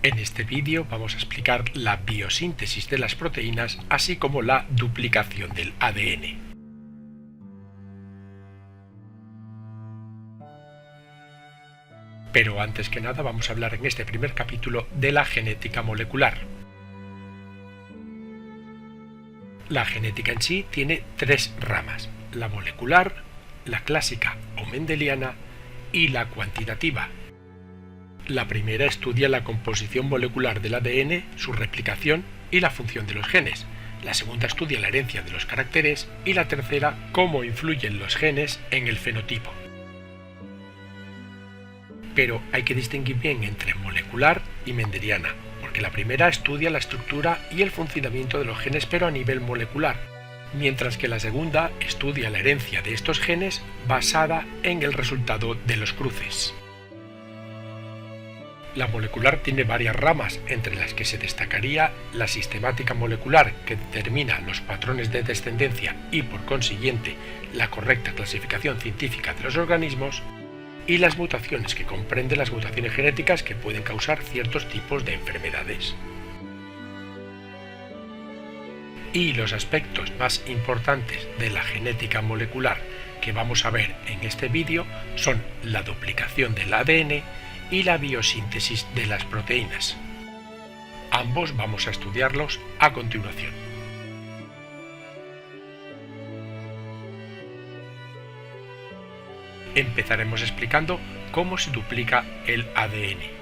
En este vídeo vamos a explicar la biosíntesis de las proteínas, así como la duplicación del ADN. Pero antes que nada vamos a hablar en este primer capítulo de la genética molecular. La genética en sí tiene tres ramas: la molecular, la clásica o mendeliana y la cuantitativa. La primera estudia la composición molecular del ADN, su replicación y la función de los genes. La segunda estudia la herencia de los caracteres y la tercera cómo influyen los genes en el fenotipo. Pero hay que distinguir bien entre molecular y mendeliana, porque la primera estudia la estructura y el funcionamiento de los genes pero a nivel molecular, mientras que la segunda estudia la herencia de estos genes basada en el resultado de los cruces. La molecular tiene varias ramas, entre las que se destacaría la sistemática molecular, que determina los patrones de descendencia y, por consiguiente, la correcta clasificación científica de los organismos, y las mutaciones, que comprende las mutaciones genéticas que pueden causar ciertos tipos de enfermedades. Y los aspectos más importantes de la genética molecular que vamos a ver en este vídeo son la duplicación del ADN y la biosíntesis de las proteínas. Ambos vamos a estudiarlos a continuación. Empezaremos explicando cómo se duplica el ADN.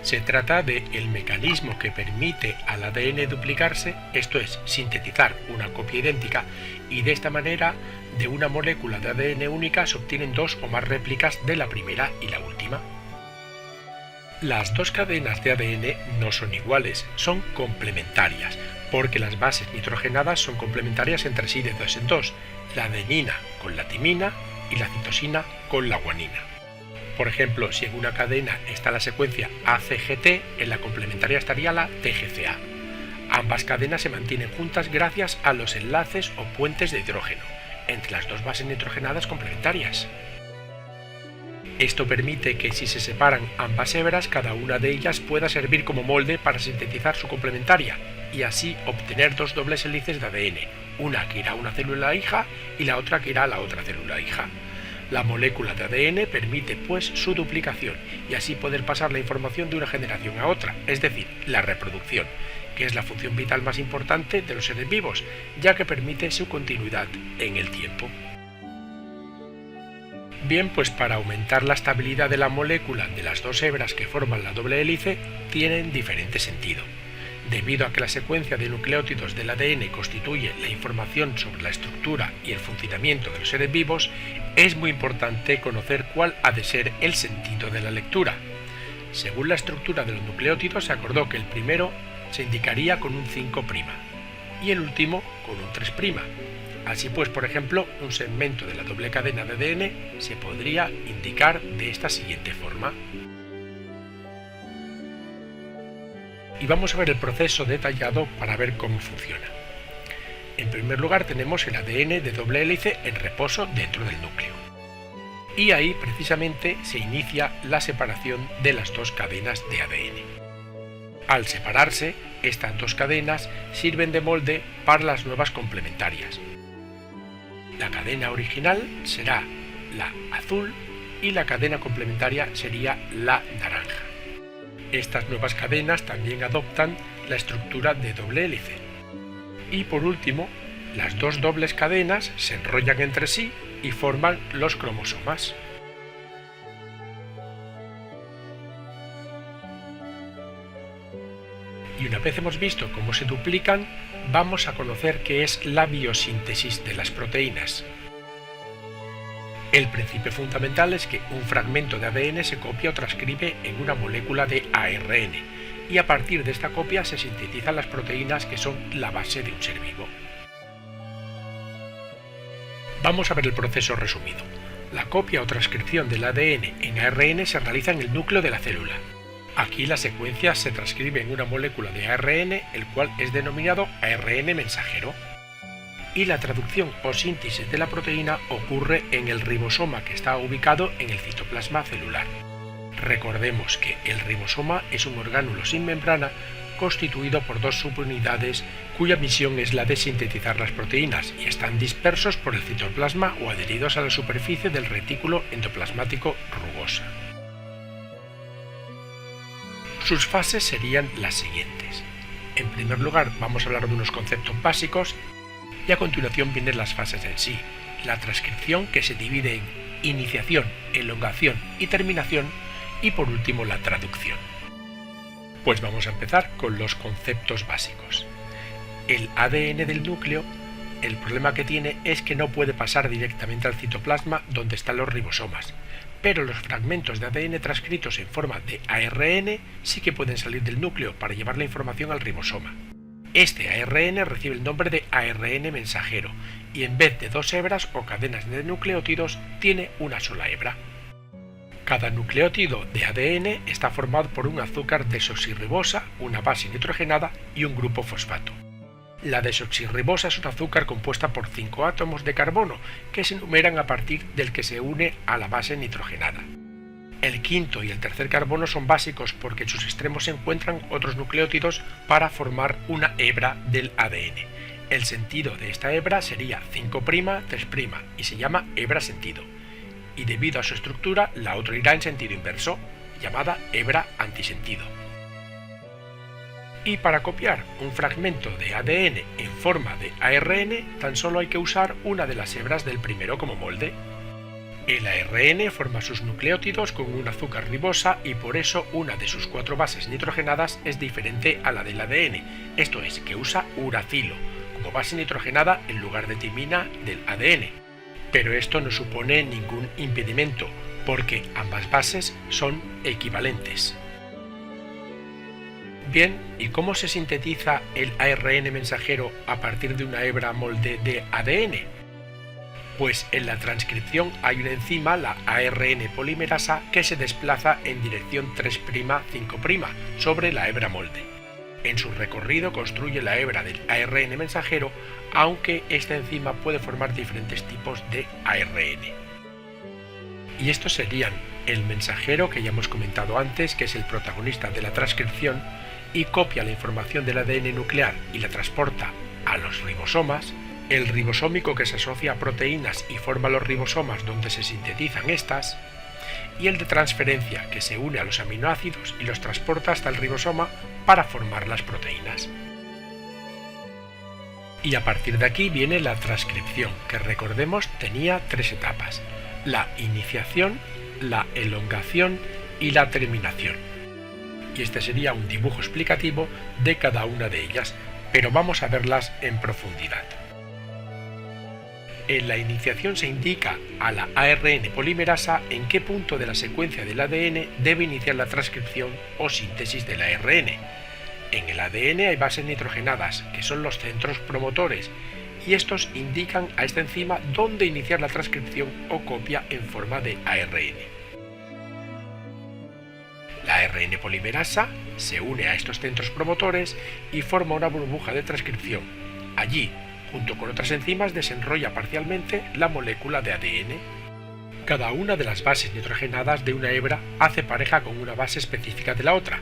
Se trata del mecanismo que permite al ADN duplicarse, esto es, sintetizar una copia idéntica, y de esta manera, de una molécula de ADN única se obtienen dos o más réplicas de la primera y la última. Las dos cadenas de ADN no son iguales, son complementarias, porque las bases nitrogenadas son complementarias entre sí de dos en dos, la adenina con la timina y la citosina con la guanina. Por ejemplo, si en una cadena está la secuencia ACGT, en la complementaria estaría la TGCA. Ambas cadenas se mantienen juntas gracias a los enlaces o puentes de hidrógeno entre las dos bases nitrogenadas complementarias. Esto permite que, si se separan ambas hebras, cada una de ellas pueda servir como molde para sintetizar su complementaria y así obtener dos dobles hélices de ADN, una que irá a una célula hija y la otra que irá a la otra célula hija. La molécula de ADN permite pues su duplicación y así poder pasar la información de una generación a otra, es decir, la reproducción, que es la función vital más importante de los seres vivos, ya que permite su continuidad en el tiempo. Bien, pues para aumentar la estabilidad de la molécula de las dos hebras que forman la doble hélice, tienen diferente sentido. Debido a que la secuencia de nucleótidos del ADN constituye la información sobre la estructura y el funcionamiento de los seres vivos, es muy importante conocer cuál ha de ser el sentido de la lectura. Según la estructura de los nucleótidos, se acordó que el primero se indicaría con un 5' y el último con un 3'. Así pues, por ejemplo, un segmento de la doble cadena de ADN se podría indicar de esta siguiente forma. Y vamos a ver el proceso detallado para ver cómo funciona. En primer lugar tenemos el ADN de doble hélice en reposo dentro del núcleo. Y ahí precisamente se inicia la separación de las dos cadenas de ADN. Al separarse, estas dos cadenas sirven de molde para las nuevas complementarias. La cadena original será la azul y la cadena complementaria sería la naranja. Estas nuevas cadenas también adoptan la estructura de doble hélice. Y por último, las dos dobles cadenas se enrollan entre sí y forman los cromosomas. Y una vez hemos visto cómo se duplican, vamos a conocer qué es la biosíntesis de las proteínas. El principio fundamental es que un fragmento de ADN se copia o transcribe en una molécula de ARN, y a partir de esta copia se sintetizan las proteínas, que son la base de un ser vivo. Vamos a ver el proceso resumido. La copia o transcripción del ADN en ARN se realiza en el núcleo de la célula. Aquí la secuencia se transcribe en una molécula de ARN, el cual es denominado ARN mensajero. Y la traducción o síntesis de la proteína ocurre en el ribosoma, que está ubicado en el citoplasma celular. Recordemos que el ribosoma es un orgánulo sin membrana constituido por dos subunidades cuya misión es la de sintetizar las proteínas y están dispersos por el citoplasma o adheridos a la superficie del retículo endoplasmático rugosa. Sus fases serían las siguientes. En primer lugar, vamos a hablar de unos conceptos básicos y a continuación vienen las fases en sí. La transcripción, que se divide en iniciación, elongación y terminación, y por último la traducción. Pues vamos a empezar con los conceptos básicos. El ADN del núcleo, el problema que tiene es que no puede pasar directamente al citoplasma donde están los ribosomas, pero los fragmentos de ADN transcritos en forma de ARN sí que pueden salir del núcleo para llevar la información al ribosoma. Este ARN recibe el nombre de ARN mensajero y en vez de dos hebras o cadenas de nucleótidos tiene una sola hebra. Cada nucleótido de ADN está formado por un azúcar desoxirribosa, una base nitrogenada y un grupo fosfato. La desoxirribosa es un azúcar compuesta por 5 átomos de carbono que se numeran a partir del que se une a la base nitrogenada. El quinto y el tercer carbono son básicos porque en sus extremos se encuentran otros nucleótidos para formar una hebra del ADN. El sentido de esta hebra sería 5', 3' y se llama hebra sentido. Y debido a su estructura, la otra irá en sentido inverso, llamada hebra antisentido. Y para copiar un fragmento de ADN en forma de ARN, tan solo hay que usar una de las hebras del primero como molde. El ARN forma sus nucleótidos con un azúcar ribosa y por eso una de sus 4 bases nitrogenadas es diferente a la del ADN, esto es, que usa uracilo como base nitrogenada en lugar de timina del ADN. Pero esto no supone ningún impedimento, porque ambas bases son equivalentes. Bien, ¿y cómo se sintetiza el ARN mensajero a partir de una hebra molde de ADN? Pues en la transcripción hay una enzima, la ARN polimerasa, que se desplaza en dirección 3', 5' sobre la hebra molde. En su recorrido construye la hebra del ARN mensajero, aunque esta enzima puede formar diferentes tipos de ARN. Y estos serían el mensajero, que ya hemos comentado antes, que es el protagonista de la transcripción y copia la información del ADN nuclear y la transporta a los ribosomas, el ribosómico, que se asocia a proteínas y forma los ribosomas donde se sintetizan estas, y el de transferencia, que se une a los aminoácidos y los transporta hasta el ribosoma para formar las proteínas. Y a partir de aquí viene la transcripción, que recordemos tenía 3 etapas: la iniciación, la elongación y la terminación. Y este sería un dibujo explicativo de cada una de ellas, pero vamos a verlas en profundidad. En la iniciación se indica a la ARN polimerasa en qué punto de la secuencia del ADN debe iniciar la transcripción o síntesis del ARN. En el ADN hay bases nitrogenadas, que son los centros promotores, y estos indican a esta enzima dónde iniciar la transcripción o copia en forma de ARN. La ARN polimerasa se une a estos centros promotores y forma una burbuja de transcripción. Allí, junto con otras enzimas, desenrolla parcialmente la molécula de ADN. Cada una de las bases nitrogenadas de una hebra hace pareja con una base específica de la otra.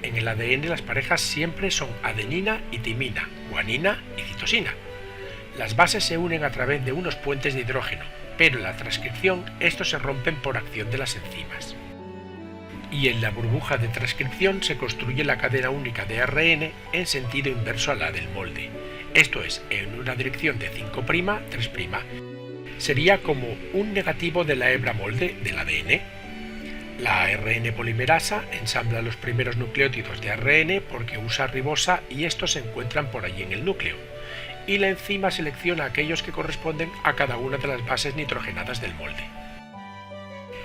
En el ADN las parejas siempre son adenina y timina, guanina y citosina. Las bases se unen a través de unos puentes de hidrógeno, pero en la transcripción estos se rompen por acción de las enzimas. Y en la burbuja de transcripción se construye la cadena única de ARN en sentido inverso a la del molde. Esto es, en una dirección de 5', 3'. Sería como un negativo de la hebra molde del ADN. La ARN polimerasa ensambla los primeros nucleótidos de ARN porque usa ribosa y estos se encuentran por allí en el núcleo. Y la enzima selecciona aquellos que corresponden a cada una de las bases nitrogenadas del molde.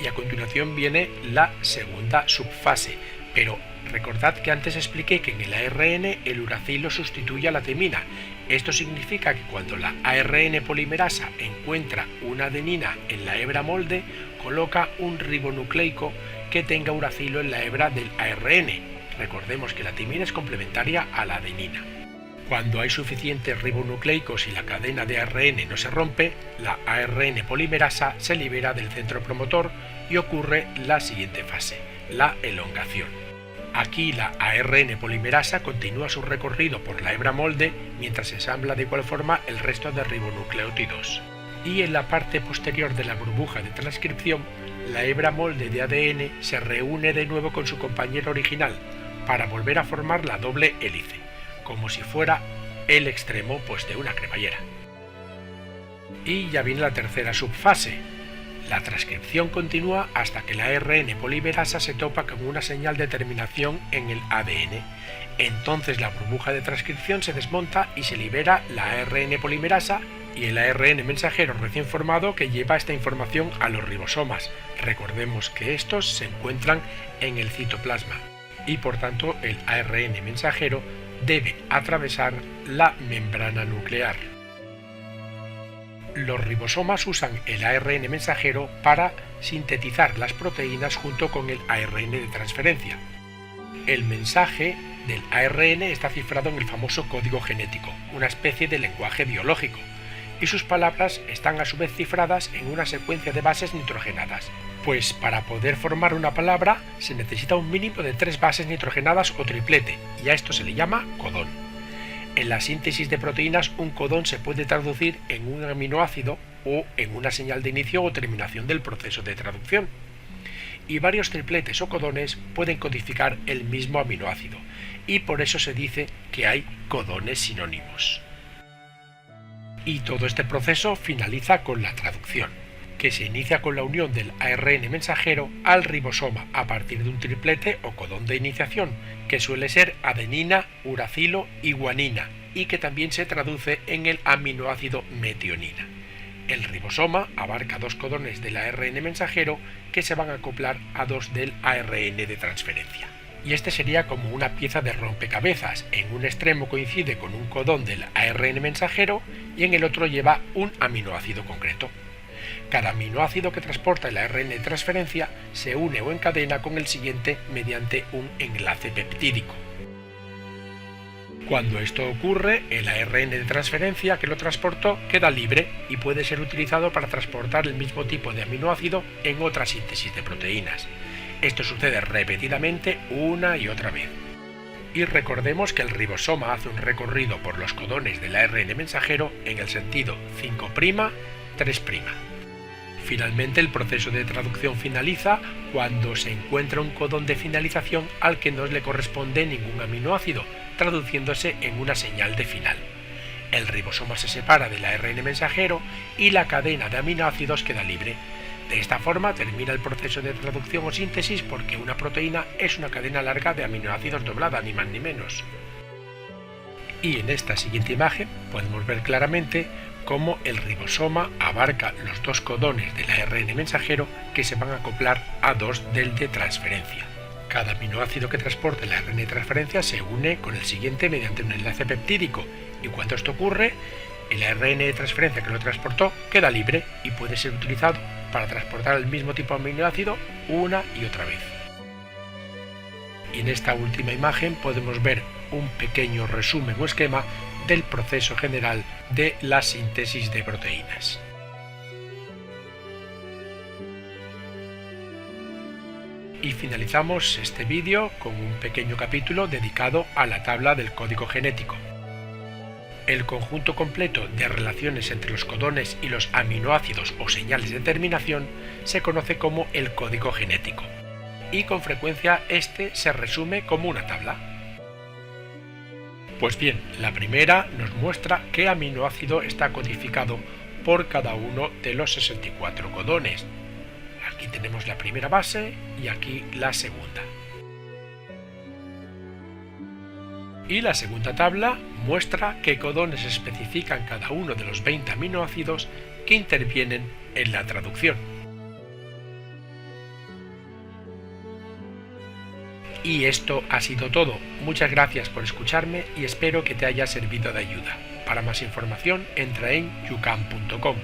Y a continuación viene la segunda subfase, pero recordad que antes expliqué que en el ARN el uracilo sustituye a la timina. Esto significa que cuando la ARN polimerasa encuentra una adenina en la hebra molde, coloca un ribonucleico que tenga uracilo en la hebra del ARN. Recordemos que la timina es complementaria a la adenina. Cuando hay suficientes ribonucleicos y la cadena de ARN no se rompe, la ARN polimerasa se libera del centro promotor y ocurre la siguiente fase, la elongación. Aquí la ARN polimerasa continúa su recorrido por la hebra molde mientras ensambla de igual forma el resto de ribonucleótidos. Y en la parte posterior de la burbuja de transcripción, la hebra molde de ADN se reúne de nuevo con su compañero original para volver a formar la doble hélice, como si fuera el extremo de una cremallera. Y ya viene la tercera subfase. La transcripción continúa hasta que la ARN polimerasa se topa con una señal de terminación en el ADN. Entonces la burbuja de transcripción se desmonta y se libera la ARN polimerasa y el ARN mensajero recién formado que lleva esta información a los ribosomas. Recordemos que estos se encuentran en el citoplasma y por tanto el ARN mensajero debe atravesar la membrana nuclear. Los ribosomas usan el ARN mensajero para sintetizar las proteínas junto con el ARN de transferencia. El mensaje del ARN está cifrado en el famoso código genético, una especie de lenguaje biológico, y sus palabras están a su vez cifradas en una secuencia de bases nitrogenadas, pues para poder formar una palabra se necesita un mínimo de 3 bases nitrogenadas o triplete, y a esto se le llama codón. En la síntesis de proteínas, un codón se puede traducir en un aminoácido o en una señal de inicio o terminación del proceso de traducción. Y varios tripletes o codones pueden codificar el mismo aminoácido, y por eso se dice que hay codones sinónimos. Y todo este proceso finaliza con la traducción, que se inicia con la unión del ARN mensajero al ribosoma a partir de un triplete o codón de iniciación, que suele ser adenina, uracilo y guanina, y que también se traduce en el aminoácido metionina. El ribosoma abarca 2 codones del ARN mensajero que se van a acoplar a 2 del ARN de transferencia. Y este sería como una pieza de rompecabezas. En un extremo coincide con un codón del ARN mensajero y en el otro lleva un aminoácido concreto. Cada aminoácido que transporta el ARN de transferencia se une o encadena con el siguiente mediante un enlace peptídico. Cuando esto ocurre, el ARN de transferencia que lo transportó queda libre y puede ser utilizado para transportar el mismo tipo de aminoácido en otra síntesis de proteínas. Esto sucede repetidamente una y otra vez. Y recordemos que el ribosoma hace un recorrido por los codones del ARN mensajero en el sentido 5', 3'. Finalmente, el proceso de traducción finaliza cuando se encuentra un codón de finalización al que no le corresponde ningún aminoácido, traduciéndose en una señal de final. El ribosoma se separa del ARN mensajero y la cadena de aminoácidos queda libre. De esta forma termina el proceso de traducción o síntesis porque una proteína es una cadena larga de aminoácidos doblada, ni más ni menos. Y en esta siguiente imagen podemos ver claramente cómo el ribosoma abarca los 2 codones del ARN mensajero que se van a acoplar a 2 del de transferencia. Cada aminoácido que transporta el ARN de transferencia se une con el siguiente mediante un enlace peptídico, y cuando esto ocurre, el ARN de transferencia que lo transportó queda libre y puede ser utilizado para transportar el mismo tipo de aminoácido una y otra vez. Y en esta última imagen podemos ver un pequeño resumen o esquema del proceso general de la síntesis de proteínas. Y finalizamos este vídeo con un pequeño capítulo dedicado a la tabla del código genético. El conjunto completo de relaciones entre los codones y los aminoácidos o señales de terminación se conoce como el código genético, y con frecuencia este se resume como una tabla. Pues bien, la primera nos muestra qué aminoácido está codificado por cada uno de los 64 codones. Aquí tenemos la primera base y aquí la segunda. Y la segunda tabla muestra qué codones especifican cada uno de los 20 aminoácidos que intervienen en la traducción. Y esto ha sido todo. Muchas gracias por escucharme y espero que te haya servido de ayuda. Para más información entra en yucam.com.